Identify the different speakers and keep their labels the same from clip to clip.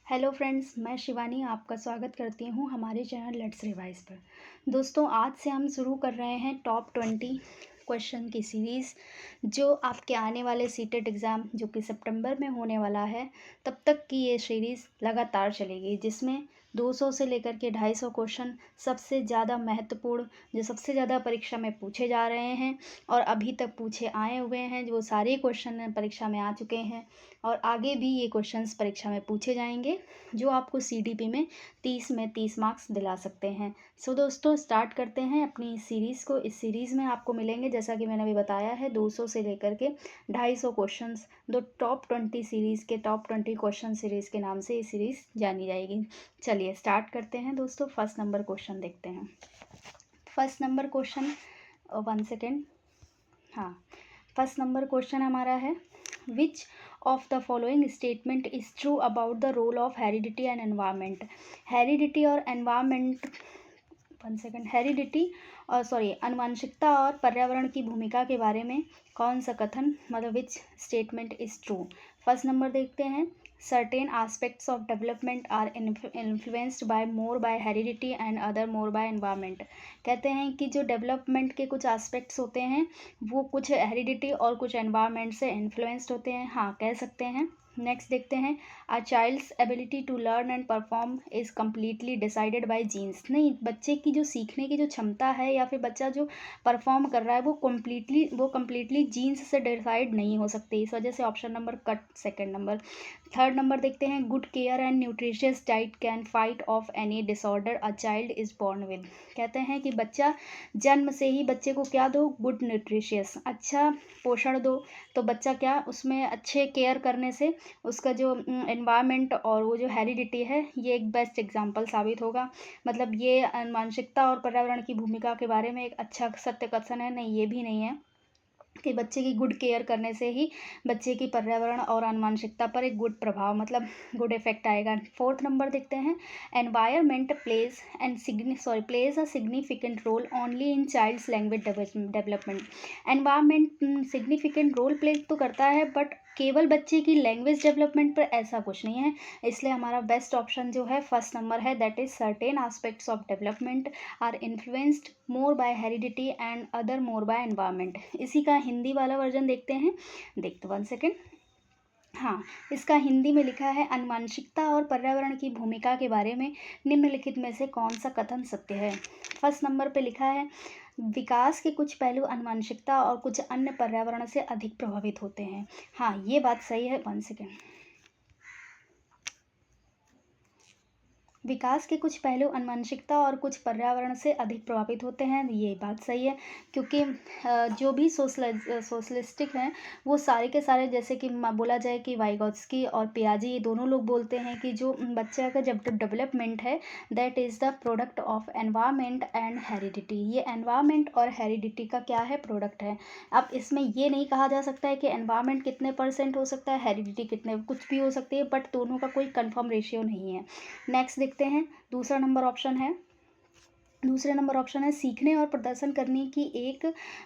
Speaker 1: Hello friends, मैं शिवानी आपका स्वागत करती हूँ हमारे चैनल लेट्स रिवाइज पर। दोस्तों, आज से हम शुरू कर रहे हैं टॉप 20 क्वेश्चन की सीरीज़, जो आपके आने वाले सीटेट एग्ज़ाम जो कि सितंबर में होने वाला है, तब तक की ये सीरीज़ लगातार चलेगी, जिसमें 200 से लेकर के 250 क्वेश्चन सबसे ज़्यादा महत्वपूर्ण, जो सबसे ज़्यादा परीक्षा में पूछे जा रहे हैं और अभी तक पूछे आए हुए हैं, जो सारे क्वेश्चन परीक्षा में आ चुके हैं और आगे भी ये क्वेश्चंस परीक्षा में पूछे जाएंगे, जो आपको सीडीपी में 30 में 30 मार्क्स दिला सकते हैं। सो दोस्तों, स्टार्ट करते हैं अपनी इस सीरीज़ को। इस सीरीज़ में आपको मिलेंगे, जैसा कि मैंने अभी बताया है, 200 से लेकर के 250 क्वेश्चंस। दो टॉप 20 सीरीज़ के टॉप 20 क्वेश्चन सीरीज़ के नाम से ये सीरीज़ जानी जाएगी। चलिए स्टार्ट करते हैं दोस्तों। फर्स्ट नंबर क्वेश्चन देखते हैं। First number question, 1 second. हाँ, फर्स्ट नंबर क्वेश्चन हमारा है, which of the following statement is true about the role of heredity and environment. Heredity और एनवायरमेंट, 1 सेकेंड, हेरिडिटी और आनुवंशिकता और पर्यावरण की भूमिका के बारे में कौन सा कथन, मतलब which statement is true. First number देखते हैं, certain aspects of development are influenced by more by heredity and other more by environment. कहते हैं कि जो डेवलपमेंट के कुछ आस्पेक्ट्स होते हैं वो कुछ हेरिडिटी और कुछ एनवायरमेंट से इन्फ्लुएंस्ड होते हैं। हाँ, कह सकते हैं। नेक्स्ट देखते हैं, a child's ability to learn and perform is completely decided by genes. नहीं, बच्चे की जो सीखने की जो क्षमता है या फिर बच्चा जो परफॉर्म कर रहा है वो कम्प्लीटली जीन्स से डिसाइड नहीं हो सकती। इस वजह से option number cut, second number. Third number देखते हैं, good care and nutritious diet can fight of any disorder a child is born with. कहते हैं कि बच्चा जन्म से ही बच्चे को क्या दो, गुड न्यूट्रिशियस, अच्छा पोषण दो, तो बच्चा क्या उसमें अच्छे केयर करने से उसका जो एनवायरनमेंट और वो जो हेरिडिटी है, ये एक बेस्ट एग्जांपल साबित होगा। मतलब ये मानसिकता और पर्यावरण की भूमिका के बारे में एक अच्छा सत्य कथन है। नहीं, ये भी नहीं है कि बच्चे की गुड केयर करने से ही बच्चे की पर्यावरण और आनुवंशिकता पर एक गुड प्रभाव, मतलब गुड इफेक्ट आएगा। फोर्थ नंबर देखते हैं, environment plays a significant role only in child's language development. Environment significant role play तो करता है, बट केवल बच्चे की लैंग्वेज डेवलपमेंट पर ऐसा कुछ नहीं है। इसलिए हमारा बेस्ट ऑप्शन जो है फर्स्ट नंबर है, that is certain aspects of development are influenced more by heredity and other more by environment. इसी का हिंदी वाला वर्जन देखते हैं। देखते 1 सेकेंड। हाँ, इसका हिंदी में लिखा है, आनुवंशिकता और पर्यावरण की भूमिका के बारे में निम्नलिखित में से कौन सा कथन सत्य है। फर्स्ट नंबर पे लिखा है, विकास के कुछ पहलू आनुवंशिकता और कुछ अन्य पर्यावरण से अधिक प्रभावित होते हैं। हाँ, ये बात सही है। 1 सेकेंड। विकास के कुछ पहलू आनुवंशिकता और कुछ पर्यावरण से अधिक प्रभावित होते हैं, ये बात सही है, क्योंकि जो भी सोशलिस्टिक हैं वो सारे के सारे, जैसे कि बोला जाए कि वाइगोत्स्की और पियाजी, ये दोनों लोग बोलते हैं कि जो बच्चे का जब डेवलपमेंट है, that is the product of environment and heredity. ये एनवायरमेंट और हेरिडिटी का क्या है, प्रोडक्ट है। अब इसमें ये नहीं कहा जा सकता है कि एनवायरमेंट कितने % हो सकता है, हेरिडिटी कितने, कुछ भी हो सकती है, बट दोनों का कोई कन्फर्म रेशियो नहीं है। नेक्स्ट देखते हैं, दूसरा नंबर ऑप्शन है, दूसरे नंबर ऑप्शन है, सीखने और प्रदर्शन करने की एक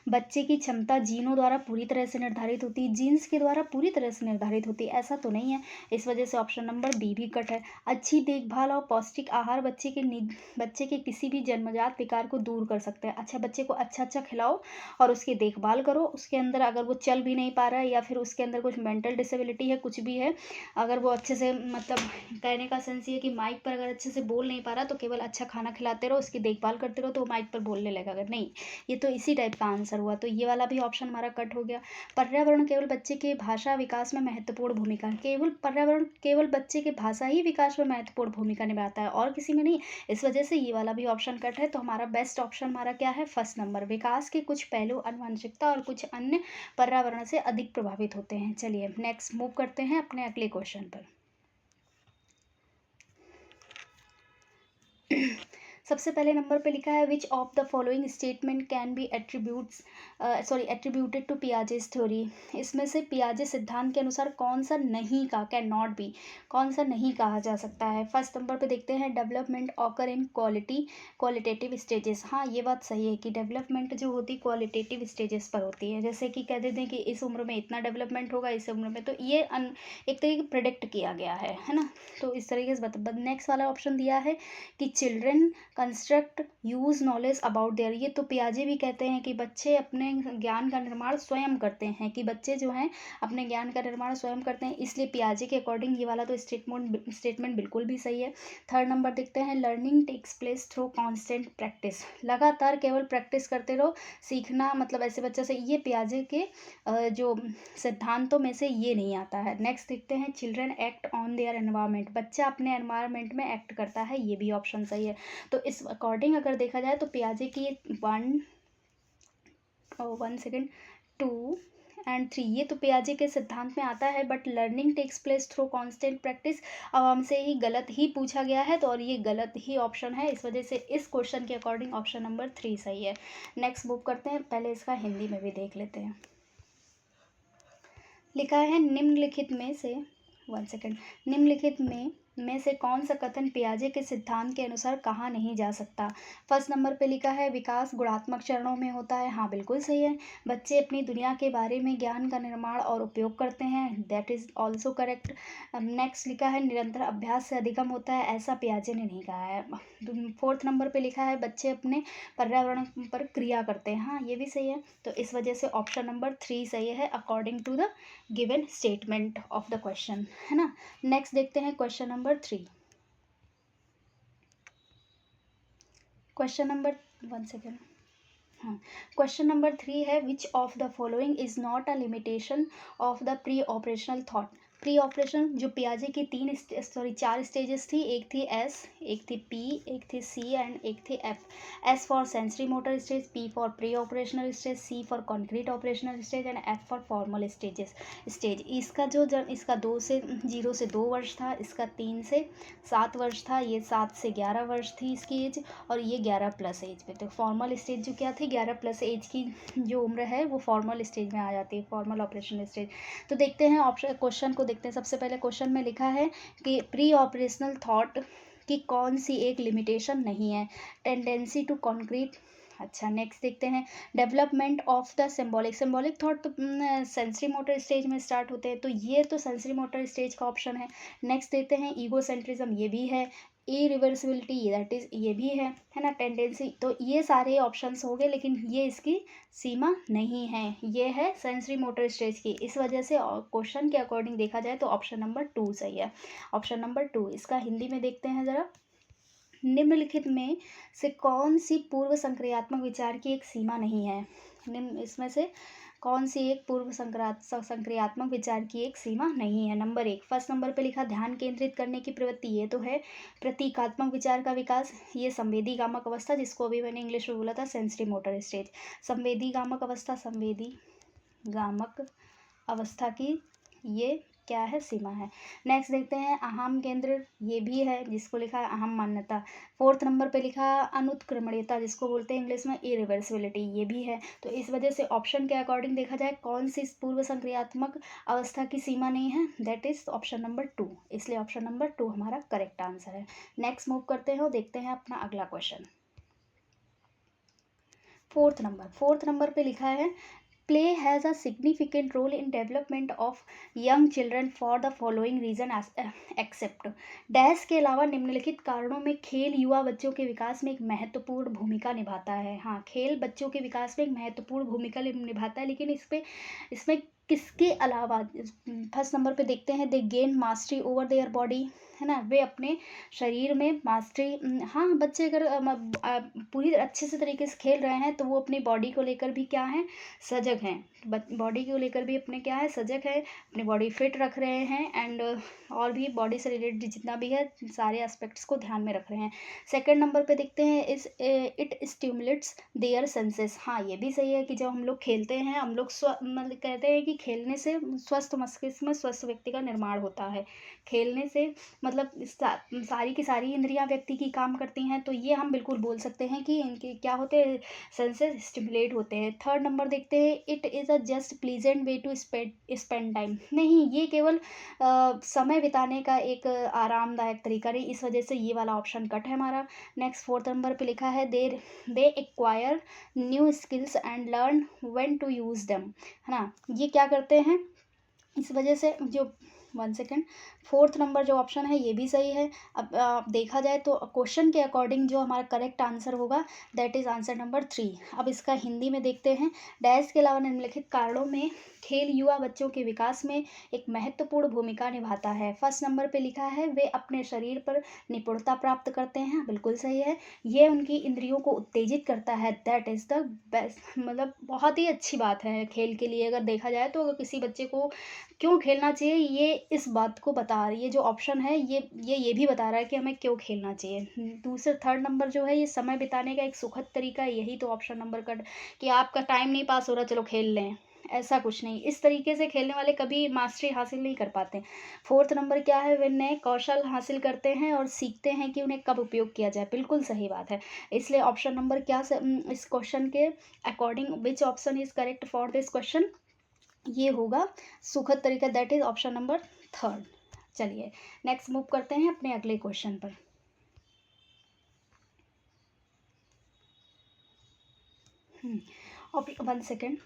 Speaker 1: बच्चे की क्षमता जीनों द्वारा पूरी तरह से निर्धारित होती है, जीन्स के द्वारा पूरी तरह से निर्धारित होती है, ऐसा तो नहीं है। इस वजह से ऑप्शन नंबर बी भी कट है। अच्छी देखभाल और पौष्टिक आहार बच्चे के किसी भी जन्मजात विकार को दूर कर सकते हैं। अच्छा, बच्चे को अच्छा खिलाओ और उसकी देखभाल करो। उसके अंदर अगर वो चल भी नहीं पा रहा है या फिर उसके अंदर कुछ मेंटल डिसेबिलिटी है, कुछ भी है, अगर वो अच्छे से, मतलब कहने का सेंस ये है कि माइक पर अगर अच्छे से बोल नहीं पा रहा, तो केवल अच्छा खाना खिलाते रहो, उसकी देखभाल करते रहो, तो माइक पर बोलने लगेगा। अगर नहीं, ये तो इसी टाइप का आंसर हुआ, तो ये वाला भी ऑप्शन हमारा कट हो गया। पर्यावरण केवल बच्चे के भाषा विकास में महत्वपूर्ण भूमिका, केवल पर्यावरण केवल बच्चे के भाषा ही विकास में महत्वपूर्ण भूमिका निभाता है और किसी में नहीं। इस वजह से ये वाला भी ऑप्शन कट है। तो हमारा बेस्ट ऑप्शन हमारा क्या है, फर्स्ट नंबर, विकास के कुछ पहलू आनुवंशिकता और कुछ अन्य पर्यावरण से अधिक प्रभावित होते हैं। चलिए नेक्स्ट मूव करते हैं अपने अगले क्वेश्चन पर। सबसे पहले नंबर पे लिखा है which of the following statement can be attributed to Piaget's theory. इसमें से पियाजे सिद्धांत के अनुसार कौन सा नहीं का, कैन नॉट बी, कौन सा नहीं कहा जा सकता है। फर्स्ट नंबर पे देखते हैं development occur in qualitative stages. हाँ, ये बात सही है कि डेवलपमेंट जो होती क्वालिटेटिव स्टेजेस पर होती है। जैसे कि कह देते हैं कि इस उम्र में इतना डेवलपमेंट होगा, इस उम्र में, तो ये एक तरीके प्रेडिक्ट किया गया है ना। तो इस तरीके से बता। नेक्स्ट वाला ऑप्शन दिया है कि children construct use knowledge about their. ये तो पियाजे भी कहते हैं कि बच्चे अपने ज्ञान का निर्माण स्वयं करते हैं, कि बच्चे जो हैं अपने ज्ञान का निर्माण स्वयं करते हैं, इसलिए पियाजे के अकॉर्डिंग ये वाला तो स्टेटमेंट बिल्कुल भी सही है। थर्ड नंबर देखते हैं learning takes place through constant practice. लगातार केवल प्रैक्टिस करते रहो, सीखना मतलब ऐसे बच्चों से, ये पियाजे के जो सिद्धांतों में से ये नहीं आता है। नेक्स्ट देखते हैं children act on their environment. बच्चा अपने एनवायरनमेंट में एक्ट करता है, ये भी ऑप्शन सही है। तो इस अकॉर्डिंग अगर देखा जाए तो पियाजे की 1 2 एंड 3 ये तो पियाजे के सिद्धांत में आता है। But learning takes place through constant practice अब हमसे ही गलत ही पूछा गया है, तो और ये गलत ही ऑप्शन है। इस वजह से इस क्वेश्चन के अकॉर्डिंग ऑप्शन नंबर 3 सही है। नेक्स्ट मूव करते हैं, पहले इसका हिंदी में भी देख लेते हैं। लिखा है निम्नलिखित में से निम्नलिखित में से कौन सा कथन पियाजे के सिद्धांत के अनुसार कहा नहीं जा सकता। फर्स्ट नंबर पे लिखा है विकास गुणात्मक चरणों में होता है। हाँ, बिल्कुल सही है। बच्चे अपनी दुनिया के बारे में ज्ञान का निर्माण और उपयोग करते हैं, that is also correct. Next लिखा है निरंतर अभ्यास से अधिगम होता है, ऐसा पियाजे ने नहीं कहा है। फोर्थ नंबर पे लिखा है बच्चे अपने पर्यावरण पर क्रिया करते हैं। हाँ, ये भी सही है। तो इस वजह से ऑप्शन नंबर 3 सही है according to the given statement of the question, है ना। नेक्स्ट देखते हैं क्वेश्चन नंबर 3। क्वेश्चन नंबर 3 है which of the following is not a limitation of the pre operational thought. Pre operation जो पियाजे की 4 स्टेजेस थी, एक थी एस, एक थी पी, एक थी सी एंड एक थी F. S for sensory motor stage, P for pre operational stage, C for concrete operational stage and F for formal stage. इसका जो इसका 0 से 2 वर्ष था, इसका 3 से 7 वर्ष था, ये 7 से 11 वर्ष थी इसकी एज, और ये 11 प्लस एज पे। तो फॉर्मल स्टेज जो क्या थी, 11 प्लस एज की जो उम्र है वो फॉर्मल स्टेज में आ जाती है, फॉर्मल ऑपरेशनल स्टेज। तो देखते हैं ऑप्शन क्वेश्चन को देखते हैं। सबसे पहले क्वेश्चन में लिखा है कि प्री ऑपरेशनल थॉट की कौन सी एक लिमिटेशन नहीं है, टेंडेंसी टू कॉन्क्रीट। अच्छा, नेक्स्ट देखते हैं development of the symbolic thought. तो सेंसरी मोटर स्टेज में स्टार्ट होते हैं, तो ये तो सेंसरी मोटर स्टेज का ऑप्शन है। नेक्स्ट देखते हैं ईगोसेंट्रिज्म, ये भी है। इरिवर्सिबिलिटी, दैट इज ये भी है ना। टेंडेंसी, तो ये सारे ऑप्शंस हो गए, लेकिन ये इसकी सीमा नहीं है, ये है सेंसरी मोटर स्टेज की। इस वजह से क्वेश्चन के अकॉर्डिंग देखा जाए तो ऑप्शन नंबर 2 सही है। ऑप्शन नंबर 2, इसका हिंदी में देखते हैं ज़रा। निम्नलिखित में से कौन सी पूर्व संक्रियात्मक विचार की एक सीमा नहीं है। इसमें से कौन सी एक पूर्व संक्रियात्मक विचार की एक सीमा नहीं है। नंबर 1, फर्स्ट नंबर पे लिखा ध्यान केंद्रित करने की प्रवृत्ति, ये तो है। प्रतीकात्मक विचार का विकास, ये संवेदी गामक अवस्था, जिसको अभी मैंने इंग्लिश में बोला था सेंसरी मोटर स्टेज। संवेदी गामक अवस्था की ये क्या है, सीमा है। नेक्स्ट देखते हैं अहम केंद्र, ये भी है, जिसको लिखा है अहम मान्यता। फोर्थ नंबर पे लिखा है अनुत्क्रमणीयता, जिसको बोलते हैं इंग्लिश में इरिवर्सिबिलिटी, ये भी है। तो इस वजह से ऑप्शन के अकॉर्डिंग देखा जाए कौन सी पूर्व संक्रियात्मक अवस्था की सीमा नहीं है, दैट इज ऑप्शन नंबर 2। इसलिए ऑप्शन नंबर 2 हमारा करेक्ट आंसर है। नेक्स्ट मूव करते हैं और देखते हैं अपना अगला क्वेश्चन। फोर्थ नंबर पे लिखा है play has a significant role in development of young children for the following reason except. Dash के अलावा निम्नलिखित कारणों में खेल युवा बच्चों के विकास में एक महत्वपूर्ण भूमिका निभाता है। हाँ, खेल बच्चों के विकास में एक महत्वपूर्ण भूमिका निभाता है, लेकिन इसमें किसके अलावा। फर्स्ट नंबर पे देखते हैं दे gain mastery over their body, है ना, वे अपने शरीर में मास्टरी। हाँ, बच्चे अगर पूरी अच्छे से तरीके से खेल रहे हैं तो वो अपनी बॉडी को लेकर भी क्या है, सजग हैं। बॉडी को लेकर भी अपने क्या है, सजग है, अपनी बॉडी फिट रख रहे हैं, एंड और भी बॉडी से रिलेटेड जितना भी है सारे एस्पेक्ट्स को ध्यान में रख रहे हैं। सेकंड नंबर पे देखते हैं इट स्टिमुलेट्स देयर सेंसेस। हाँ, ये भी सही है कि जब हम लोग खेलते हैं, हम लोग मतलब कहते हैं कि खेलने से स्वस्थ मस्तिष्क में स्वस्थ व्यक्ति का निर्माण होता है। खेलने से मतलब सारी की सारी इंद्रियां व्यक्ति की काम करती हैं, तो ये हम बिल्कुल बोल सकते हैं कि इनके क्या होते हैं, सेंसेस स्टिमुलेट होते हैं। थर्ड नंबर देखते हैं, it is a just pleasant way to spend time. नहीं, ये केवल समय बिताने का एक आरामदायक तरीका नहीं, इस वजह से ये वाला ऑप्शन कट है हमारा। नेक्स्ट फोर्थ नंबर पे लिखा है, they acquire new skills and learn when to use them, है ना। ये क्या करते हैं, इस वजह से जो 1 सेकेंड, फोर्थ नंबर जो ऑप्शन है ये भी सही है। अब देखा जाए तो क्वेश्चन के अकॉर्डिंग जो हमारा करेक्ट आंसर होगा दैट इज़ आंसर नंबर 3। अब इसका हिंदी में देखते हैं, डैश के अलावा निम्नलिखित कारणों में खेल युवा बच्चों के विकास में एक महत्वपूर्ण भूमिका निभाता है। फर्स्ट नंबर पे लिखा है, वे अपने शरीर पर निपुणता प्राप्त करते हैं, बिल्कुल सही है। ये उनकी इंद्रियों को उत्तेजित करता है, दैट इज़ द बेस्ट, मतलब बहुत ही अच्छी बात है खेल के लिए। अगर देखा जाए तो अगर किसी बच्चे को क्यों खेलना चाहिए, ये इस बात को बता रही है जो ऑप्शन है, ये भी बता रहा है कि हमें क्यों खेलना चाहिए। दूसरा थर्ड नंबर जो है, ये समय बिताने का एक सुखद तरीका है, यही तो ऑप्शन नंबर का कि आपका टाइम नहीं पास हो रहा चलो खेल लें, ऐसा कुछ नहीं। इस तरीके से खेलने वाले कभी मास्टरी हासिल नहीं कर पाते। फोर्थ नंबर क्या है, वे नए कौशल हासिल करते हैं और सीखते हैं कि उन्हें कब उपयोग किया जाए, बिल्कुल सही बात है। इसलिए ऑप्शन नंबर इस क्वेश्चन के according which option is correct for this question, ये होगा सुखद तरीका, दैट इज ऑप्शन नंबर 3। चलिए नेक्स्ट मूव करते हैं अपने अगले क्वेश्चन पर। 1 second,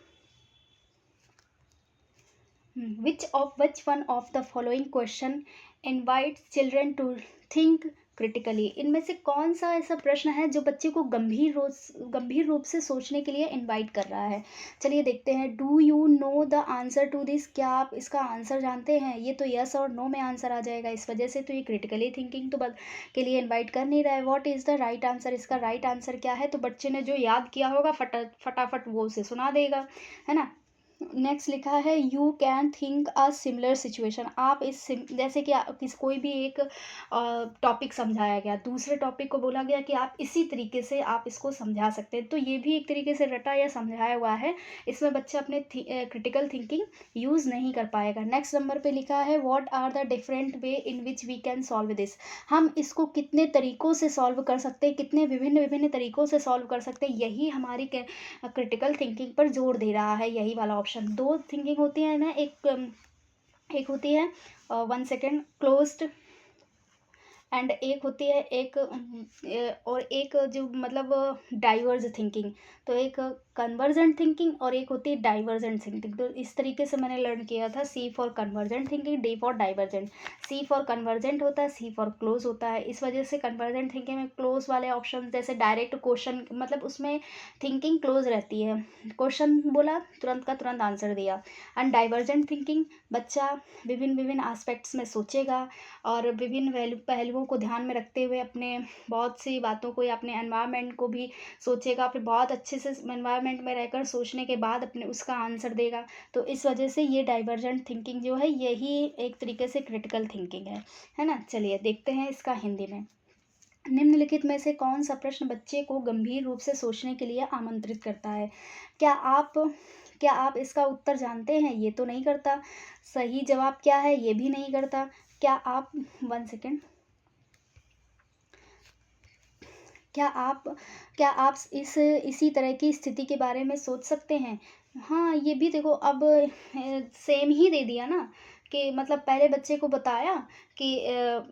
Speaker 1: which one of the following question invites children to think critically? इनमें से कौन सा ऐसा प्रश्न है जो बच्चे को गंभीर रूप से सोचने के लिए इनवाइट कर रहा है? चलिए देखते हैं, do you know the answer to this, क्या आप इसका आंसर जानते हैं? ये तो यस और नो में आंसर आ जाएगा, इस वजह से तो ये क्रिटिकली थिंकिंग तो के लिए इन्वाइट कर नहीं रहा है। What is the right answer, इसका राइट आंसर क्या है? तो बच्चे ने जो याद किया होगा फटाफट वो उसे सुना देगा, है ना। नेक्स्ट लिखा है, you can think a similar situation. आप जैसे कि कोई भी एक टॉपिक समझाया गया, दूसरे टॉपिक को बोला गया कि आप इसी तरीके से आप इसको समझा सकते हैं, तो ये भी एक तरीके से रटा या समझाया हुआ है, इसमें बच्चा अपने क्रिटिकल थिंकिंग यूज़ नहीं कर पाएगा। नेक्स्ट नंबर पे लिखा है, what are the different way in which we can solve this. हम इसको कितने तरीक़ों से सॉल्व कर सकते हैं, कितने विभिन्न तरीक़ों से सॉल्व कर सकते हैं, यही हमारी क्रिटिकल थिंकिंग पर जोर दे रहा है, यही वाला ऑप्शन। दो थिंकिंग होती है ना, एक होती है 1 सेकेंड क्लोज्ड, एंड एक होती है और एक जो मतलब डाइवर्ज थिंकिंग, तो एक कन्वर्जेंट थिंकिंग और एक होती है डाइवर्जेंट थिंकिंग। तो इस तरीके से मैंने लर्न किया था, C for convergent thinking, D for divergent. C for convergent होता है, सी फॉर क्लोज होता है। इस वजह से कन्वर्जेंट थिंकिंग में क्लोज वाले ऑप्शन जैसे डायरेक्ट क्वेश्चन, मतलब उसमें थिंकिंग क्लोज रहती है, क्वेश्चन बोला तुरंत का तुरंत आंसर दिया। एंड डाइवर्जेंट थिंकिंग, बच्चा विभिन्न एस्पेक्ट्स में सोचेगा और विभिन्न पहलुओं को ध्यान में रखते हुए अपने बहुत सी बातों को या अपने एनवायरनमेंट को भी सोचेगा, फिर बहुत अच्छे से एनवायरनमेंट में रहकर सोचने के बाद अपने उसका आंसर देगा। तो इस वजह से ये डाइवर्जेंट थिंकिंग जो है यही एक तरीके से क्रिटिकल थिंकिंग है ना। चलिए देखते हैं इसका हिंदी में। निम्नलिखित में से कौन सा प्रश्न बच्चे को गंभीर रूप से सोचने के लिए आमंत्रित करता है? क्या आप इसका उत्तर जानते हैं? ये तो नहीं करता। सही जवाब क्या है? ये भी नहीं करता। क्या आप 1 सेकेंड, क्या आप इसी तरह की स्थिति के बारे में सोच सकते हैं? हाँ, ये भी देखो, अब सेम ही दे दिया ना, कि मतलब पहले बच्चे को बताया कि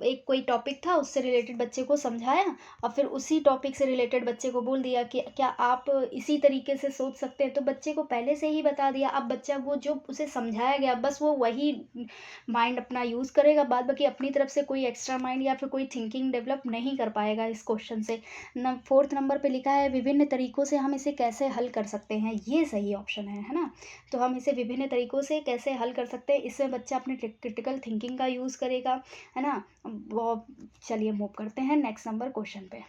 Speaker 1: एक कोई टॉपिक था, उससे रिलेटेड बच्चे को समझाया और फिर उसी टॉपिक से रिलेटेड बच्चे को बोल दिया कि क्या आप इसी तरीके से सोच सकते हैं, तो बच्चे को पहले से ही बता दिया। अब बच्चा वो जो उसे समझाया गया बस वो वही माइंड अपना यूज़ करेगा, बाद बाकी अपनी तरफ से कोई एक्स्ट्रा माइंड या फिर कोई थिंकिंग डेवलप नहीं कर पाएगा इस क्वेश्चन से। फोर्थ नंबर पे लिखा है, विभिन्न तरीक़ों से हम इसे कैसे हल कर सकते हैं, ये सही ऑप्शन है ना। तो हम इसे विभिन्न तरीक़ों से कैसे हल कर सकते हैं, इससे बच्चा अपने क्रिटिकल थिंकिंग का यूज़ करेगा, है ना। वो चलिए मूव करते हैं नेक्स्ट नंबर क्वेश्चन पे।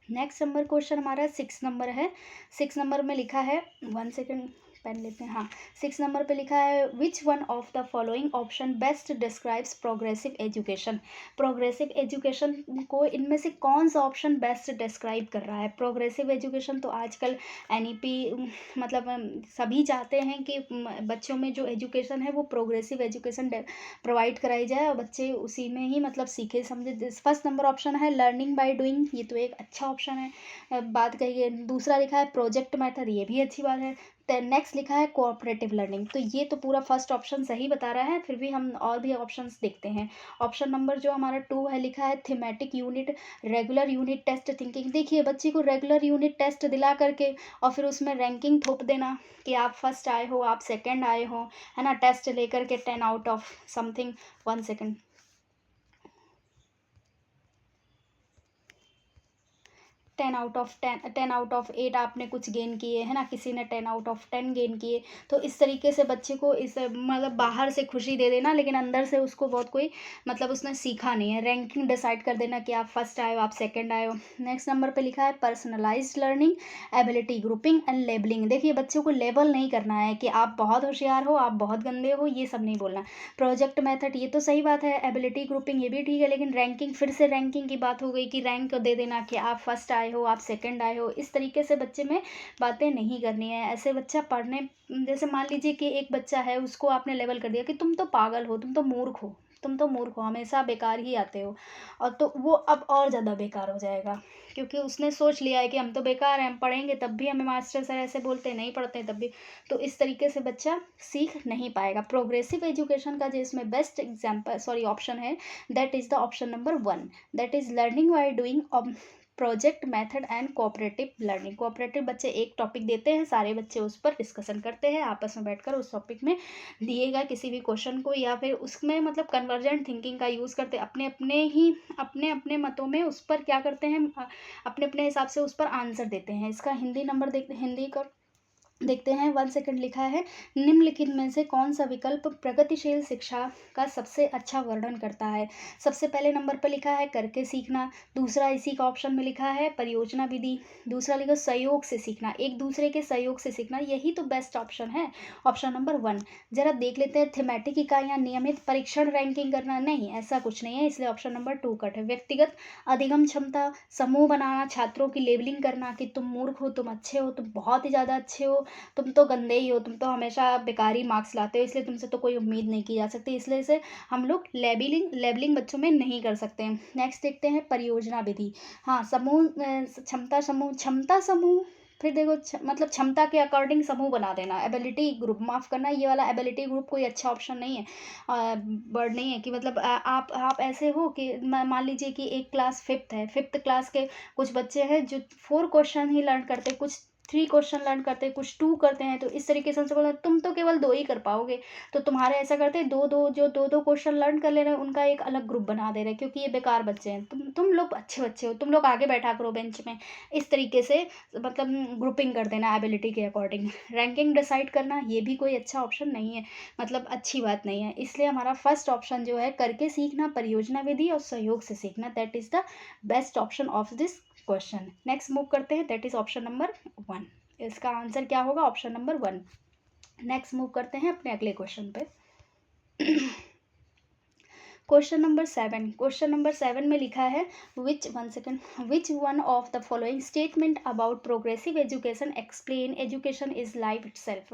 Speaker 1: नेक्स्ट नंबर क्वेश्चन हमारा 6 नंबर है। 6 नंबर में लिखा है 1 सेकेंड, पेन लेते हैं। हाँ, 6 नंबर पे लिखा है which one of the following option best describes progressive education. Progressive education को इनमें से कौन सा ऑप्शन बेस्ट डिस्क्राइब कर रहा है। प्रोग्रेसिव एजुकेशन तो आजकल एनईपी मतलब सभी चाहते हैं कि बच्चों में जो एजुकेशन है वो प्रोग्रेसिव एजुकेशन प्रोवाइड कराई जाए और बच्चे उसी में ही मतलब सीखे समझे। फर्स्ट नंबर ऑप्शन है लर्निंग बाय डूइंग, ये तो एक अच्छा ऑप्शन है, बात कहिए। दूसरा लिखा है प्रोजेक्ट मेथड, ये भी अच्छी बात है। नेक्स्ट लिखा है कोऑपरेटिव लर्निंग, तो ये तो पूरा फर्स्ट ऑप्शन सही बता रहा है। फिर भी हम और भी ऑप्शंस देखते हैं। ऑप्शन नंबर जो हमारा 2 है लिखा है thematic unit, regular unit test thinking. देखिए बच्चे को रेगुलर यूनिट टेस्ट दिला करके और फिर उसमें रैंकिंग थोप देना कि आप फर्स्ट आए हो, आप सेकंड आए हो, है ना, टेस्ट लेकर के 10 out of something, 1 second, 10 out of 10 out of 8 आपने कुछ गेन किए, है ना, किसी ने 10 आउट ऑफ 10 गेन किए। तो इस तरीके से बच्चे को इस मतलब बाहर से खुशी दे देना, लेकिन अंदर से उसको बहुत कोई मतलब उसने सीखा नहीं है। रैंकिंग डिसाइड कर देना कि आप फर्स्ट आए हो, आप सेकंड आए हो। नेक्स्ट नंबर पे लिखा है personalised learning, ability grouping and labelling. देखिए बच्चों को लेबल नहीं करना है कि आप बहुत होशियार हो, आप बहुत गंदे हो, ये सब नहीं बोलना। प्रोजेक्ट मेथड ये तो सही बात है, एबिलिटी ग्रुपिंग ये भी ठीक है, लेकिन रैंकिंग, फिर से रैंकिंग की बात हो गई कि रैंक दे देना कि आप फर्स्ट आए हो, आप सेकंड आए हो। इस तरीके से बच्चे में बातें नहीं करनी है। ऐसे बच्चा पढ़ने, जैसे मान लीजिए कि एक बच्चा है, उसको आपने लेवल कर दिया कि तुम तो पागल हो, तुम तो मूर्ख हो, तुम तो मूर्ख हो, हमेशा बेकार ही आते हो, और तो वो अब और ज़्यादा बेकार हो जाएगा, क्योंकि उसने सोच लिया है कि हम तो बेकार हैं, हम पढ़ेंगे तब भी हमें मास्टर सर ऐसे बोलते हैं, नहीं पढ़ते हैं तब भी। तो इस तरीके से बच्चा सीख नहीं पाएगा। प्रोग्रेसिव एजुकेशन का जो इसमें बेस्ट एग्जाम्पल सॉरी ऑप्शन है, that is the option number 1, that is learning by doing project method and cooperative learning. Cooperative बच्चे एक टॉपिक देते हैं, सारे बच्चे उस पर डिस्कशन करते हैं आपस में बैठकर, उस टॉपिक में दिए गए किसी भी क्वेश्चन को, या फिर उसमें मतलब कन्वर्जेंट थिंकिंग का यूज़ करते, अपने अपने मतों में उस पर क्या करते हैं, अपने अपने हिसाब से उस पर आंसर देते हैं। इसका हिंदी नंबर हिंदी का देखते हैं। 1 सेकंड लिखा है निम्नलिखित में से कौन सा विकल्प प्रगतिशील शिक्षा का सबसे अच्छा वर्णन करता है। सबसे पहले नंबर पर लिखा है करके सीखना, दूसरा इसी का ऑप्शन में लिखा है परियोजना विधि, दूसरा लिखा सहयोग से सीखना, एक दूसरे के सहयोग से सीखना, यही तो बेस्ट ऑप्शन है, ऑप्शन नंबर 1। जरा देख लेते हैं थीमेटिक इकाइयाँ, नियमित परीक्षण, रैंकिंग करना, नहीं ऐसा कुछ नहीं है, इसलिए ऑप्शन नंबर 2 कट है। व्यक्तिगत अधिगम क्षमता, समूह बनाना, छात्रों की लेबलिंग करना कि तुम मूर्ख हो, तुम अच्छे हो, तुम बहुत ही ज़्यादा अच्छे हो, तुम तो गंदे ही हो, तुम तो हमेशा बेकार ही मार्क्स लाते हो, इसलिए तुमसे तो कोई उम्मीद नहीं की जा सकती, इसलिए इसे हम लोग लेबलिंग बच्चों में नहीं कर सकते हैं। नेक्स्ट देखते हैं परियोजना विधि। हाँ, समूह क्षमता समूह, फिर देखो मतलब क्षमता के अकॉर्डिंग समूह बना देना। एबिलिटी ग्रुप, माफ़ करना, ये वाला एबिलिटी ग्रुप कोई अच्छा ऑप्शन नहीं है, वर्ड नहीं है कि मतलब आप ऐसे हो कि मान लीजिए कि एक क्लास फिफ्थ है, फिफ्थ क्लास के कुछ बच्चे हैं जो 4 क्वेश्चन ही लर्न करते, कुछ 3 क्वेश्चन लर्न करते हैं, कुछ 2 करते हैं, तो इस तरीके से उनसे बोला तुम तो केवल 2 ही कर पाओगे, तो तुम्हारे ऐसा करते हैं 2-2 जो 2-2 क्वेश्चन लर्न कर ले रहे हैं उनका एक अलग ग्रुप बना दे रहे हैं, क्योंकि ये बेकार बच्चे हैं, तुम लोग अच्छे बच्चे हो, तुम लोग आगे बैठा करो बेंच में। इस तरीके से मतलब ग्रुपिंग कर देना एबिलिटी के अकॉर्डिंग। रैंकिंग डिसाइड करना, ये भी कोई अच्छा ऑप्शन नहीं है, मतलब अच्छी बात नहीं है, इसलिए हमारा फर्स्ट ऑप्शन जो है करके सीखना, परियोजना विधि और सहयोग से सीखना, that is the best option of this question. Next move करते हैं, दैट इज ऑप्शन नंबर 1, इसका आंसर क्या होगा, ऑप्शन नंबर 1। नेक्स्ट मूव करते हैं अपने अगले क्वेश्चन पे। क्वेश्चन नंबर 7 में लिखा है which one of the following statement about progressive education explain education is life itself.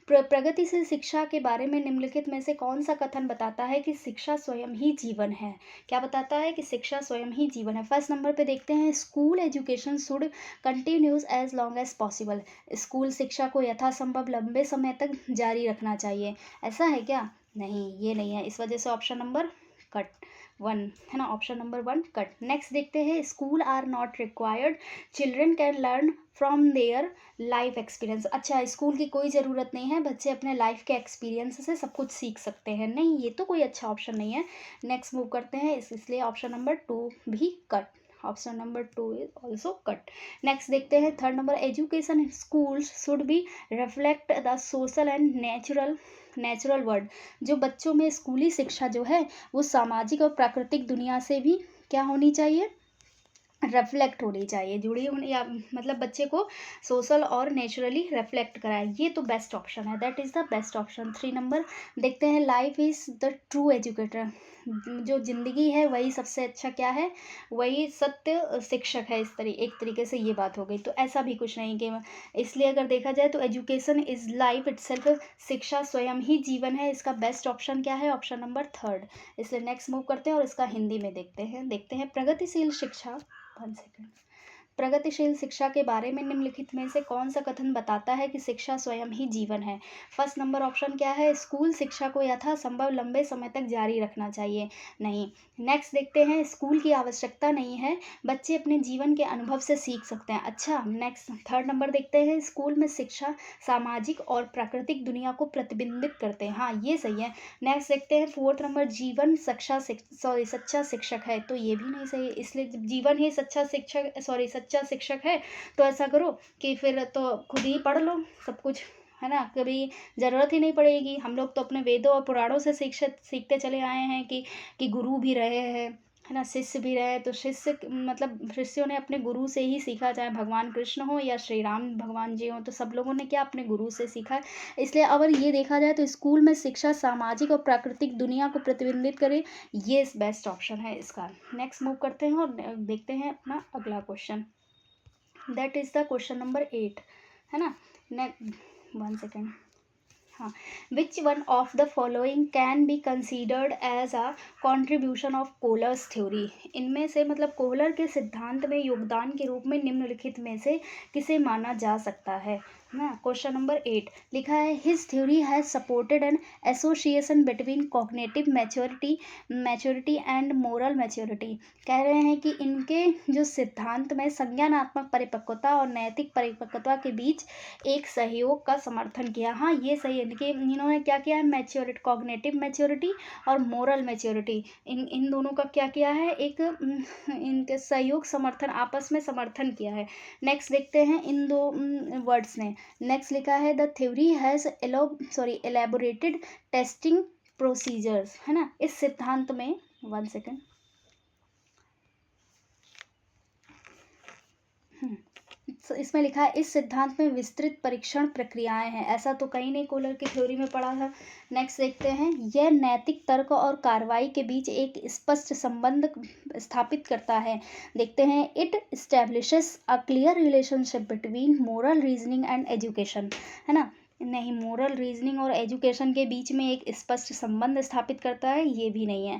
Speaker 1: प्रगतिशील शिक्षा के बारे में निम्नलिखित में से कौन सा कथन बताता है कि शिक्षा स्वयं ही जीवन है। क्या बताता है कि शिक्षा स्वयं ही जीवन है। फर्स्ट नंबर पे देखते हैं school education should continues as long as possible. School शिक्षा को यथासंभव लंबे समय तक जारी रखना चाहिए, ऐसा है क्या, नहीं ये नहीं है, इस वजह से ऑप्शन नंबर कट 1 है ना, ऑप्शन नंबर 1 कट। नेक्स्ट देखते हैं school are not required, children can learn from their life experience. अच्छा, स्कूल की कोई ज़रूरत नहीं है, बच्चे अपने लाइफ के एक्सपीरियंस से सब कुछ सीख सकते हैं, नहीं ये तो कोई अच्छा ऑप्शन नहीं है। नेक्स्ट मूव करते हैं, इसलिए ऑप्शन नंबर 2 भी cut, option number 2 is also cut. Next देखते हैं third number, education schools should be reflect the social and natural world. जो बच्चों में स्कूली शिक्षा जो है वो सामाजिक और प्राकृतिक दुनिया से भी क्या होनी चाहिए, रिफ्लेक्ट होनी चाहिए, जुड़ी होनी, या मतलब बच्चे को सोशल और नेचुरली रिफ्लेक्ट कराए, ये तो बेस्ट ऑप्शन है, that is the best option. 3 number देखते हैं, life is the true educator, जो ज़िंदगी है वही सबसे अच्छा क्या है, वही सत्य शिक्षक है, एक तरीके से ये बात हो गई। तो ऐसा भी कुछ नहीं कि इसलिए अगर देखा जाए तो एजुकेशन इज़ लाइफ इटसेल्फ, शिक्षा स्वयं ही जीवन है, इसका बेस्ट ऑप्शन क्या है, ऑप्शन नंबर थर्ड। इसलिए नेक्स्ट मूव करते हैं और इसका हिंदी में देखते हैं प्रगतिशील शिक्षा। 1 सेकंड। प्रगतिशील शिक्षा के बारे में निम्नलिखित में से कौन सा कथन बताता है कि शिक्षा स्वयं ही जीवन है। फर्स्ट नंबर ऑप्शन क्या है, स्कूल शिक्षा को यथासंभव लंबे समय तक जारी रखना चाहिए, नहीं। नेक्स्ट देखते हैं, स्कूल की आवश्यकता नहीं है, बच्चे अपने जीवन के अनुभव से सीख सकते हैं, अच्छा। नेक्स्ट थर्ड नंबर देखते हैं, स्कूल में शिक्षा सामाजिक और प्राकृतिक दुनिया को प्रतिबिंबित करते हैं, हाँ ये सही है। नेक्स्ट देखते हैं फोर्थ नंबर, जीवन सच्चा शिक्षक है, तो ये भी नहीं सही है, इसलिए जब जीवन ही सच्चा शिक्षक है तो ऐसा करो कि फिर तो खुद ही पढ़ लो सब कुछ, है ना, कभी ज़रूरत ही नहीं पड़ेगी। हम लोग तो अपने वेदों और पुराणों से सीखते चले आए हैं कि गुरु भी रहे हैं, है ना, शिष्य भी रहे, तो मतलब शिष्यों ने अपने गुरु से ही सीखा, चाहे भगवान कृष्ण हो या श्री राम भगवान जी हो, तो सब लोगों ने क्या अपने गुरु से सीखा है। इसलिए अगर ये देखा जाए तो स्कूल में शिक्षा सामाजिक और प्राकृतिक दुनिया को प्रतिबिंबित करे, ये बेस्ट ऑप्शन है इसका। नेक्स्ट मूव करते हैं और देखते हैं अपना अगला question, that is the question number 8, है ना। नेक्स्ट 1 सेकेंड, हाँ, which one of the following can be considered as a contribution of Kohlberg's theory, इनमें से मतलब कोहलर के सिद्धांत में योगदान के रूप में निम्नलिखित में से किसे माना जा सकता है ना। क्वेश्चन नंबर 8 लिखा है, his theory has supported an association between cognitive maturity and moral maturity, कह रहे हैं कि इनके जो सिद्धांत में संज्ञानात्मक परिपक्वता और नैतिक परिपक्वता के बीच एक सहयोग का समर्थन किया, हाँ ये सही है कि इन्होंने क्या किया है, मैच्योरिटी, कॉग्निटिव मैच्योरिटी और मोरल मैच्योरिटी, इन दोनों का क्या किया है, एक इनके सहयोग समर्थन, आपस में समर्थन किया है। नेक्स्ट देखते हैं इन दो वर्ड्स ने, नेक्स्ट लिखा है, the theory has elaborated testing procedures, है ना, इस सिद्धांत में 1 सेकेंड, इसमें लिखा है, इस सिद्धांत में विस्तृत परीक्षण प्रक्रियाएं हैं, ऐसा तो कहीं नहीं कोहलर की थ्योरी में पढ़ा था। नेक्स्ट देखते हैं, यह नैतिक तर्क और कार्रवाई के बीच एक स्पष्ट संबंध स्थापित करता है, देखते हैं, it establishes a clear relationship between moral reasoning and education, है ना, नहीं, मोरल रीजनिंग और एजुकेशन के बीच में एक स्पष्ट संबंध स्थापित करता है, ये भी नहीं है।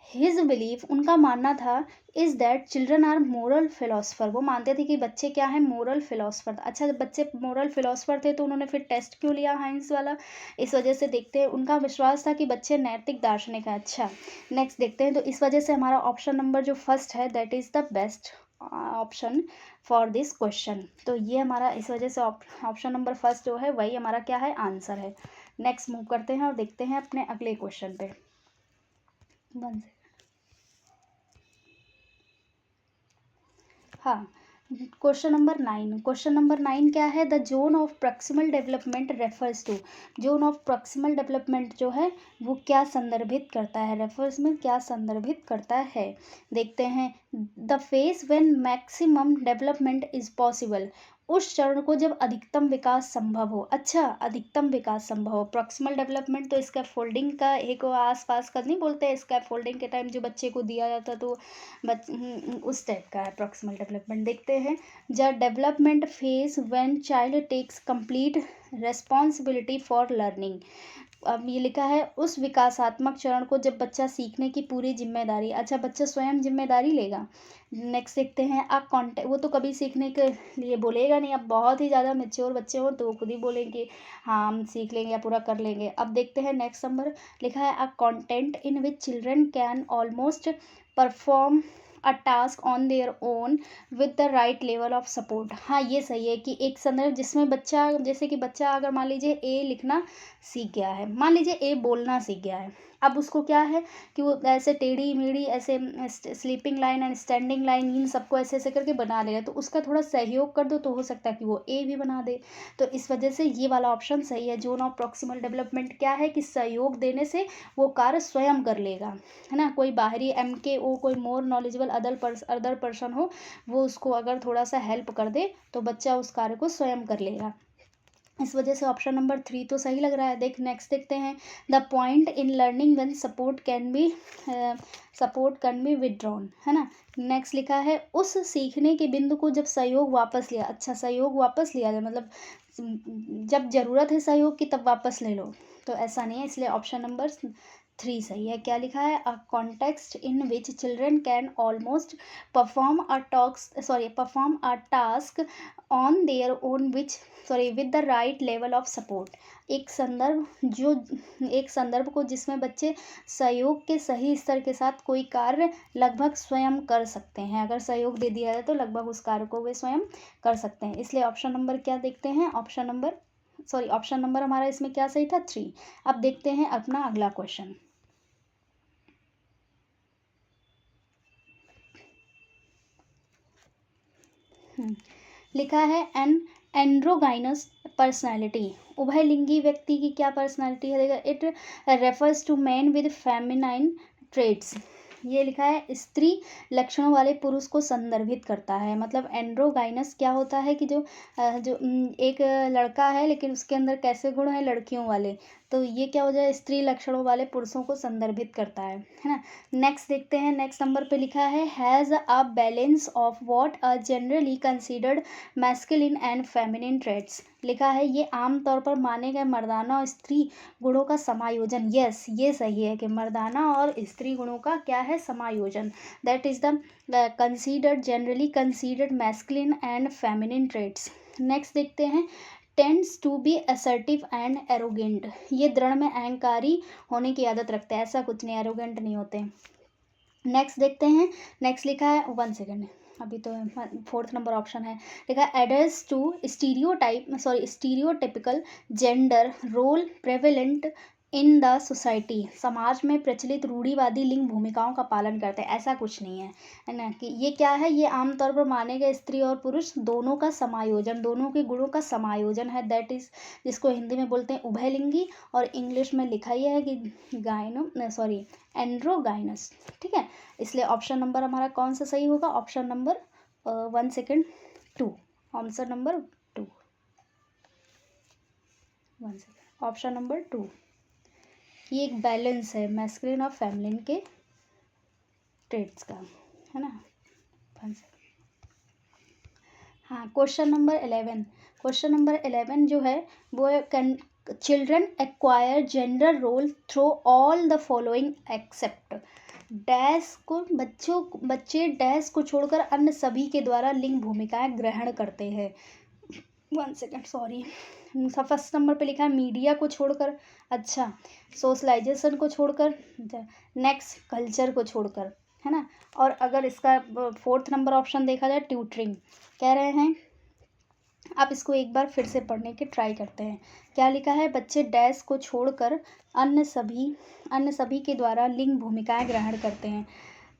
Speaker 1: हिज बिलीफ, उनका मानना था, is that children are moral philosopher, वो मानते थे कि बच्चे क्या है, मोरल फिलोसफर। अच्छा, जब बच्चे मोरल फिलोसफर थे तो उन्होंने फिर टेस्ट क्यों लिया हाइंस वाला, इस वजह से देखते हैं उनका विश्वास था कि बच्चे नैतिक दार्शनिक हैं। अच्छा, नेक्स्ट देखते हैं, तो इस वजह से हमारा ऑप्शन नंबर जो फर्स्ट है that is the best option for this question, तो ये हमारा इस वजह से ऑप्शन नंबर फर्स्ट जो है वही हमारा क्या है, आंसर है। नेक्स्ट मूव करते हैं और देखते हैं अपने अगले क्वेश्चन पे। हाँ, क्वेश्चन नंबर 9 क्या है, the zone of proximal development refers to, zone of proximal development जो है वो क्या संदर्भित करता है, रेफर्स में क्या संदर्भित करता है, देखते हैं, the phase when maximum development is possible, उस चरण को जब अधिकतम विकास संभव हो, अच्छा अधिकतम विकास संभव हो, प्रॉक्सिमल डेवलपमेंट तो स्कैफोल्डिंग का एक आसपास का नहीं बोलते हैं, स्कैफोल्डिंग के टाइम जो बच्चे को दिया जाता तो उस टाइप का है प्रॉक्सिमल डेवलपमेंट। देखते हैं, the development phase when child takes complete responsibility for learning, अब ये लिखा है, उस विकासात्मक चरण को जब बच्चा सीखने की पूरी जिम्मेदारी, अच्छा बच्चा स्वयं जिम्मेदारी लेगा। नेक्स्ट देखते हैं, अब कॉन्टेक्ट, वो तो कभी सीखने के लिए बोलेगा नहीं, अब बहुत ही ज़्यादा मेच्योर बच्चे हो तो वो खुद ही बोलेंगे हाँ हम सीख लेंगे या पूरा कर लेंगे। अब देखते हैं नेक्स्ट नंबर लिखा है, a content in which children can almost perform a task on their own with the right level of support, हाँ ये सही है कि एक संदर्भ जिसमें बच्चा, जैसे कि बच्चा अगर मान लीजिए ए लिखना सीख गया है, मान लीजिए ए बोलना सीख गया है, अब उसको क्या है कि वो ऐसे टेढ़ी मेढ़ी ऐसे sleeping line and standing line in सबको ऐसे ऐसे करके बना लेगा, तो उसका थोड़ा सहयोग कर दो तो हो सकता है कि वो ए भी बना दे। तो इस वजह से ये वाला ऑप्शन सही है। जोन ऑफ प्रॉक्सिमल डेवलपमेंट क्या है कि सहयोग देने से वो कार्य स्वयं कर लेगा, है ना। कोई बाहरी MKO कोई मोर नॉलेजेबल अदर पर्सन हो, वो उसको अगर थोड़ा सा हेल्प कर दे तो बच्चा उस कार्य को स्वयं कर लेगा। इस वजह से ऑप्शन नंबर 3 तो सही लग रहा है। नेक्स्ट देखते हैं, the point in learning when support can be withdrawn, है ना। नेक्स्ट लिखा है, उस सीखने के बिंदु को जब सहयोग वापस लिया। अच्छा, सहयोग वापस लिया जाए मतलब जब ज़रूरत है सहयोग की तब वापस ले लो, तो ऐसा नहीं है, इसलिए ऑप्शन नंबर 3 सही है। क्या लिखा है, a context in which children can almost perform a task on their own with the right level of support. एक संदर्भ को जिसमें बच्चे सहयोग के सही स्तर के साथ कोई कार्य लगभग स्वयं कर सकते हैं। अगर सहयोग दे दिया जाए तो लगभग उस कार्य को वे स्वयं कर सकते हैं। इसलिए ऑप्शन नंबर क्या देखते हैं, ऑप्शन नंबर हमारा इसमें क्या सही था, 3। अब देखते हैं अपना अगला क्वेश्चन। लिखा है, एन एंड्रोगाइनस पर्सनैलिटी, उभयलिंगी व्यक्ति की क्या पर्सनैलिटी है, देखा। It refers to man with feminine traits. ये लिखा है, स्त्री लक्षणों वाले पुरुष को संदर्भित करता है। मतलब एंड्रोगाइनस क्या होता है कि जो एक लड़का है लेकिन उसके अंदर कैसे गुण है, लड़कियों वाले, तो ये क्या हो जाए, स्त्री लक्षणों वाले पुरुषों को संदर्भित करता है ना। नेक्स्ट देखते हैं, नेक्स्ट नंबर पे लिखा है, has a balance of what are generally considered masculine and feminine traits. लिखा है, ये आमतौर पर माने गए मर्दाना और स्त्री गुणों का समायोजन। यस, ये सही है कि मर्दाना और स्त्री गुणों का क्या है, समायोजन। That is the generally considered masculine and feminine traits. Next देखते हैं, tends to be assertive and arrogant. ये दृढ़ में अहंकारी होने की आदत रखते हैं। ऐसा कुछ नहीं, एरोगेंट नहीं होते। नेक्स्ट देखते हैं, नेक्स्ट लिखा है, 1 सेकेंड, अभी तो 4th नंबर ऑप्शन है। लिखा है, adheres to stereotypical gender role prevalent in the society. समाज में प्रचलित रूढ़िवादी लिंग भूमिकाओं का पालन करते हैं। ऐसा कुछ नहीं है ना। कि ये क्या है, ये आमतौर पर माने गए स्त्री और पुरुष दोनों का समायोजन, दोनों के गुणों का समायोजन है। दैट इज, जिसको हिंदी में बोलते हैं उभयलिंगी, और इंग्लिश में लिखा ही है कि एंड्रोगाइनस। ठीक है, इसलिए ऑप्शन नंबर हमारा कौन सा सही होगा, option number 1 second 2, option number 2, 1 second, option number 2। ये एक बैलेंस है मैस्कुलिन और फेमिनिन के ट्रेड्स का, है ना। 1 सेकेंड। हाँ, क्वेश्चन नंबर 11 जो है वो है, children acquire gender role through all the following except dash को, बच्चे डैश को छोड़कर अन्य सभी के द्वारा लिंग भूमिकाएं ग्रहण करते हैं। 1 सेकेंड, सॉरी। फर्स्ट नंबर पे लिखा है, मीडिया को छोड़कर, अच्छा, सोशलाइजेशन को छोड़कर, नेक्स्ट कल्चर को छोड़कर, है ना। और अगर इसका 4th नंबर ऑप्शन देखा जाए, ट्यूटरिंग कह रहे हैं। आप इसको एक बार फिर से पढ़ने के ट्राई करते हैं। क्या लिखा है, बच्चे डैश को छोड़कर अन्य सभी के द्वारा लिंग भूमिकाएं ग्रहण करते हैं।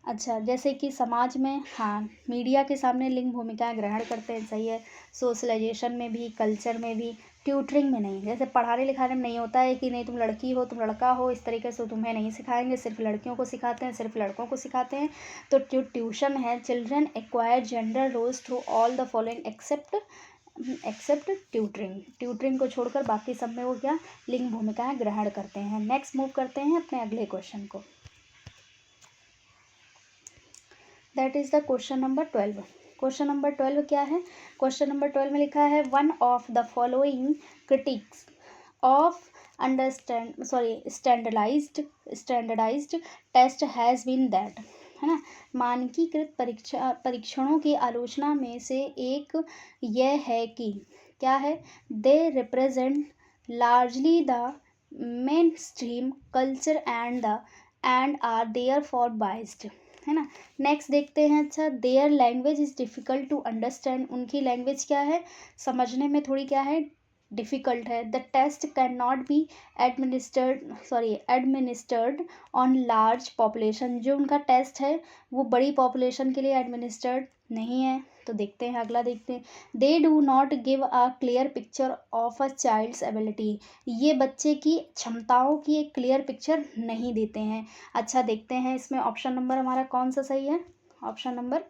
Speaker 1: अच्छा, जैसे कि समाज में, हाँ, मीडिया के सामने लिंग भूमिकाएं ग्रहण करते हैं, सही है। सोशलाइजेशन में भी, कल्चर में भी, ट्यूटरिंग में नहीं। जैसे पढ़ाने लिखाने में नहीं होता है कि नहीं तुम लड़की हो तुम लड़का हो, इस तरीके से तुम्हें नहीं सिखाएंगे, सिर्फ लड़कियों को सिखाते हैं, सिर्फ लड़कों को सिखाते हैं। तो जो ट्यूशन है, children acquire gender roles through all the following except tutoring को छोड़कर बाकी सब में वो क्या, लिंग भूमिकाएं ग्रहण करते हैं। नेक्स्ट मूव करते हैं अपने अगले क्वेश्चन को। That is the question number 12। Question number 12 क्या है, क्वेश्चन नंबर 12 में लिखा है, one of the following critics of standardized test has been that, है ना। मानकीकृत परीक्षणों की आलोचना में से एक यह है कि क्या है, they represent largely the mainstream culture and are therefore biased, है ना। नेक्स्ट देखते हैं, अच्छा, their language is difficult to understand, उनकी लैंग्वेज क्या है, समझने में थोड़ी क्या है, डिफ़िकल्ट है। The test can not be administered on large population, जो उनका टेस्ट है वो बड़ी पॉपुलेशन के लिए एडमिनिस्टर्ड नहीं है। तो देखते हैं अगला, देखते हैं। They do not give a clear picture of a child's ability, ये बच्चे की क्षमताओं की एक क्लियर पिक्चर नहीं देते हैं। अच्छा देखते हैं इसमें ऑप्शन नंबर हमारा कौन सा सही है। ऑप्शन नंबर,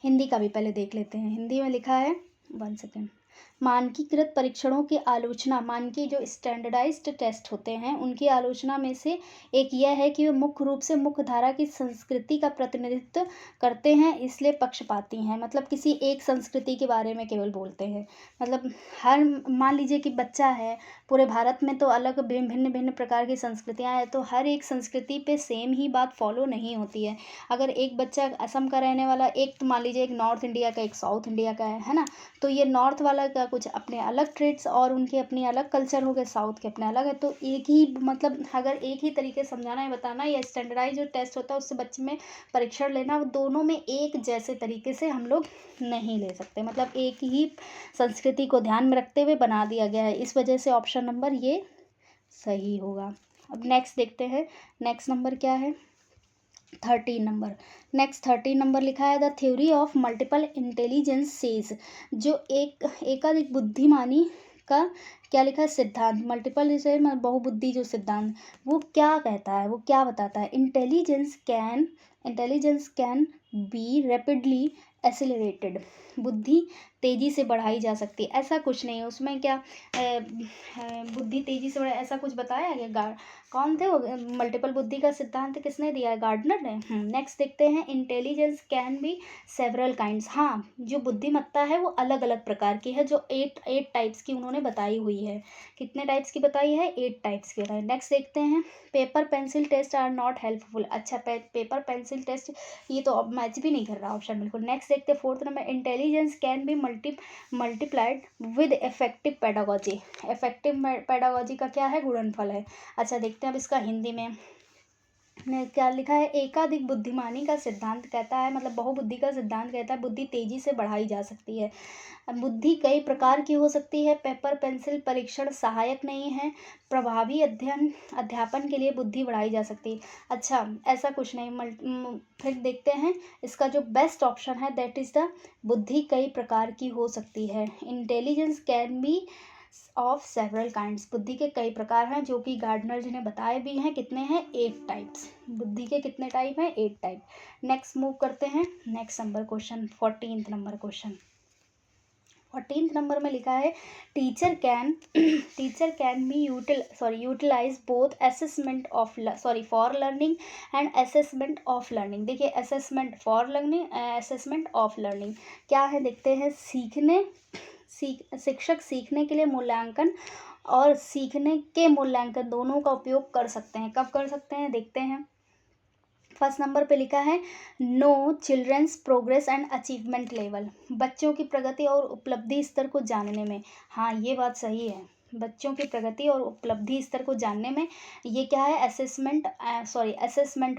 Speaker 1: हिंदी का भी पहले देख लेते हैं। हिंदी में लिखा है, 1 सेकेंड। मानकीकृत परीक्षणों की आलोचना, मानकी जो स्टैंडर्डाइज्ड टेस्ट होते हैं उनकी आलोचना में से एक यह है कि वे मुख्य रूप से मुख्य धारा की संस्कृति का प्रतिनिधित्व करते हैं, इसलिए पक्षपाती हैं। मतलब किसी एक संस्कृति के बारे में केवल बोलते हैं। मतलब हर, मान लीजिए कि बच्चा है, पूरे भारत में तो अलग भिन्न भिन्न प्रकार की संस्कृतियाँ हैं, तो हर एक संस्कृति पे सेम ही बात फॉलो नहीं होती है। अगर एक बच्चा असम का रहने वाला, एक तो मान लीजिए एक नॉर्थ इंडिया का, एक साउथ इंडिया का है ना, तो ये नॉर्थ वाला का कुछ अपने अलग ट्रेड्स और उनके अपनी अलग कल्चर हो गए, साउथ के अपने अलग है। तो एक ही, मतलब अगर एक ही तरीके से समझाना है, बताना, या स्टैंडर्डाइज जो टेस्ट होता है उससे बच्चे में परीक्षण लेना, वो दोनों में एक जैसे तरीके से हम लोग नहीं ले सकते। मतलब एक ही संस्कृति को ध्यान में रखते हुए बना दिया गया है, इस वजह से ऑप्शन नंबर ये सही होगा। अब नेक्स्ट देखते हैं, नेक्स्ट नंबर क्या है, 13 नंबर। नेक्स्ट 13 नंबर लिखा है, the theory of multiple intelligence says, जो एकाधिक बुद्धिमानी का क्या लिखा है सिद्धांत, मल्टीपल इसे बहुबुद्धि जो सिद्धांत, वो क्या कहता है, वो क्या बताता है। Intelligence can be rapidly accelerated, बुद्धि तेजी से बढ़ाई जा सकती है। ऐसा कुछ नहीं है उसमें, क्या बुद्धि तेजी से बढ़ाई ऐसा कुछ बताया गया। कौन थे वो, मल्टीपल बुद्धि का सिद्धांत किसने दिया है, गार्डनर ने। नेक्स्ट देखते हैं, intelligence can be several kinds, हाँ जो बुद्धिमत्ता है वो अलग अलग प्रकार की है, जो एट टाइप्स की उन्होंने बताई हुई है। कितने टाइप्स की बताई है, 8 टाइप्स की बताई। नेक्स्ट देखते हैं, paper pencil test are not helpful, अच्छा पेपर पेंसिल टेस्ट ये तो अब मैच भी नहीं कर रहा ऑप्शन बिल्कुल। नेक्स्ट देखते हैं 4th number, intelligence can be multiplied with effective pedagogy, effective pedagogy का क्या है, गुणनफल है। अच्छा देखते हैं अब इसका हिंदी में क्या लिखा है, एकाधिक बुद्धिमानी का सिद्धांत कहता है, मतलब बहुबुद्धि का सिद्धांत कहता है बुद्धि तेजी से बढ़ाई जा सकती है। बुद्धि कई प्रकार की हो सकती है, पेपर पेंसिल परीक्षण सहायक नहीं है, प्रभावी अध्यापन के लिए बुद्धि बढ़ाई जा सकती है। अच्छा ऐसा कुछ नहीं, फिर देखते हैं इसका जो बेस्ट ऑप्शन है, दैट इज़ द बुद्धि कई प्रकार की हो सकती है। Intelligence can be of several kinds, बुद्धि के कई प्रकार हैं, जो कि गार्डनर जी ने बताए भी हैं। कितने हैं, 8 टाइप्स, बुद्धि के कितने टाइप हैं, 8 टाइप। नेक्स्ट मूव करते हैं, next number question, 14th number question. 14th number में लिखा है, teacher can be utilize both assessment of for learning and assessment of learning. देखिए assessment for learning, assessment of learning क्या है, देखते हैं। शिक्षक सीखने के लिए मूल्यांकन और सीखने के मूल्यांकन दोनों का उपयोग कर सकते हैं। कब कर सकते हैं, देखते हैं। फर्स्ट नंबर पे लिखा है, know children's progress and achievement level, बच्चों की प्रगति और उपलब्धि स्तर को जानने में। हाँ ये बात सही है, बच्चों की प्रगति और उपलब्धि स्तर को जानने में ये क्या है, assessment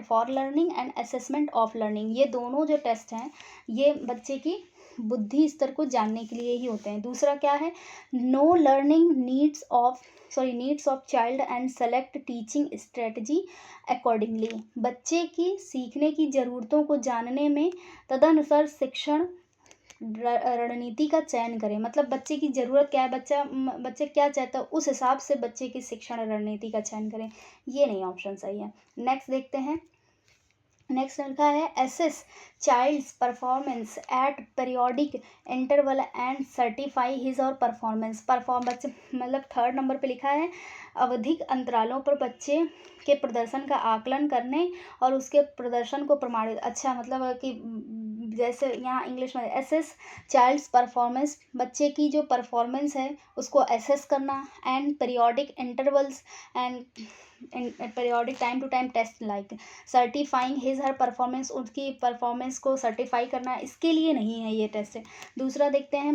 Speaker 1: for learning and assessment of learning, ये दोनों जो टेस्ट हैं ये बच्चे की बुद्धि स्तर को जानने के लिए ही होते हैं। दूसरा क्या है, know learning needs of child and select teaching strategy accordingly, बच्चे की सीखने की ज़रूरतों को जानने में तदनुसार शिक्षण रणनीति का चयन करें। मतलब बच्चे की ज़रूरत क्या है, बच्चे क्या चाहता है उस हिसाब से बच्चे की शिक्षण रणनीति का चयन करें, ये नहीं ऑप्शन सही है। नेक्स्ट देखते हैं, नेक्स्ट लिखा है, assess child's performance at periodic interval and certify his और परफॉर्मेंस, मतलब 3rd नंबर पे लिखा है, आवधिक अंतरालों पर बच्चे के प्रदर्शन का आकलन करने और उसके प्रदर्शन को प्रमाणित। अच्छा मतलब कि जैसे यहाँ इंग्लिश में एसेस चाइल्ड्स परफॉर्मेंस, बच्चे की जो परफॉर्मेंस है उसको एसेस करना, and periodic intervals and periodic time to time test like certifying his her performance, उसकी परफॉर्मेंस को सर्टिफाई करना, इसके लिए नहीं है ये टेस्ट। दूसरा देखते हैं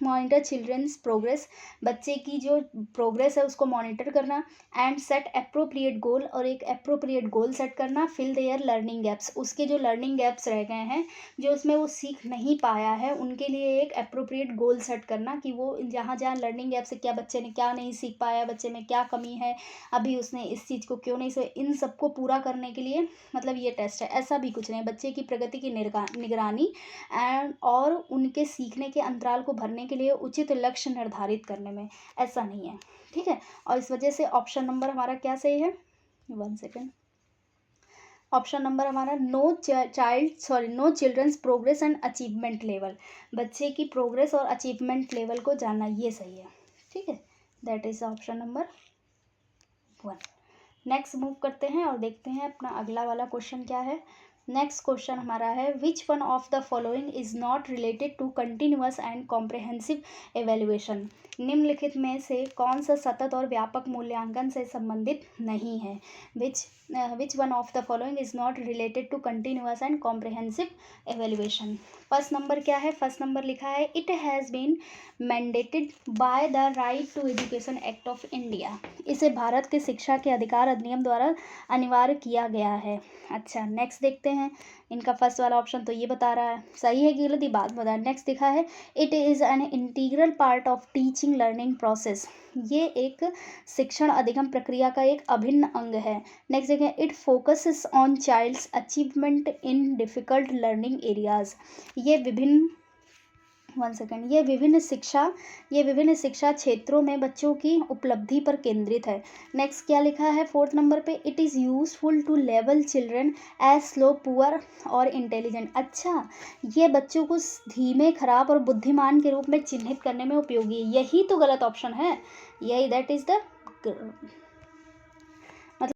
Speaker 1: मॉनिटर चिल्ड्रंस प्रोग्रेस, बच्चे की जो प्रोग्रेस है उसको मॉनिटर करना। एंड सेट अप्रोप्रिएट गोल, और एक अप्रोप्रिएट गोल सेट करना। फिल देयर लर्निंग गैप्स, उसके जो लर्निंग गैप्स रह गए हैं, जो उसमें वो सीख नहीं पाया है, उनके लिए एक अप्रोप्रिएट गोल सेट करना कि वो जहाँ जहाँ लर्निंग गैप से क्या बच्चे ने क्या नहीं सीख पाया, बच्चे में क्या कमी है, अभी उसने इस चीज़ को क्यों नहीं इन सबको पूरा करने के लिए मतलब ये टेस्ट है। ऐसा भी कुछ नहीं, बच्चे की प्रगति की निगरानी एंड और उनके सीखने के अंतराल को भरने के लिए उचित लक्ष्य निर्धारित करने में, ऐसा नहीं है, ठीक है। और इस वजह से ऑप्शन नंबर हमारा क्या सही है, 1 सेकेंड, ऑप्शन नंबर हमारा know children's progress and achievement level, बच्चे की प्रोग्रेस और अचीवमेंट लेवल को जानना, ये सही है, ठीक है। That is option number 1। Next move करते हैं और देखते हैं अपना अगला वाला क्वेश्चन क्या है। नेक्स्ट क्वेश्चन हमारा है which one of the following is not related to continuous and comprehensive evaluation, निम्नलिखित में से कौन सा सतत और व्यापक मूल्यांकन से संबंधित नहीं है। Which one of the following is not related to continuous and comprehensive evaluation. First number क्या है, फर्स्ट नंबर लिखा है it has been mandated by the right to education act of India, इसे भारत के शिक्षा के अधिकार अधिनियम द्वारा अनिवार्य किया गया है। अच्छा, नेक्स्ट देखते हैं, इनका फर्स्ट वाला ऑप्शन तो ये बता रहा है, सही है कि गलत, ये बात बता। नेक्स्ट लिखा है it is an integral part of teaching learning process, ये एक शिक्षण अधिगम प्रक्रिया का एक अभिन्न अंग है। नेक्स्ट देखें it focuses on child's achievement in difficult learning areas, ये विभिन्न ये विभिन्न शिक्षा क्षेत्रों में बच्चों की उपलब्धि पर केंद्रित है। नेक्स्ट क्या लिखा है फोर्थ नंबर पे, इट इज़ यूजफुल टू लेवल चिल्ड्रन एज स्लो पुअर और इंटेलिजेंट। अच्छा, ये बच्चों को धीमे, खराब और बुद्धिमान के रूप में चिन्हित करने में उपयोगी है। यही तो गलत ऑप्शन है, यही दैट इज़ द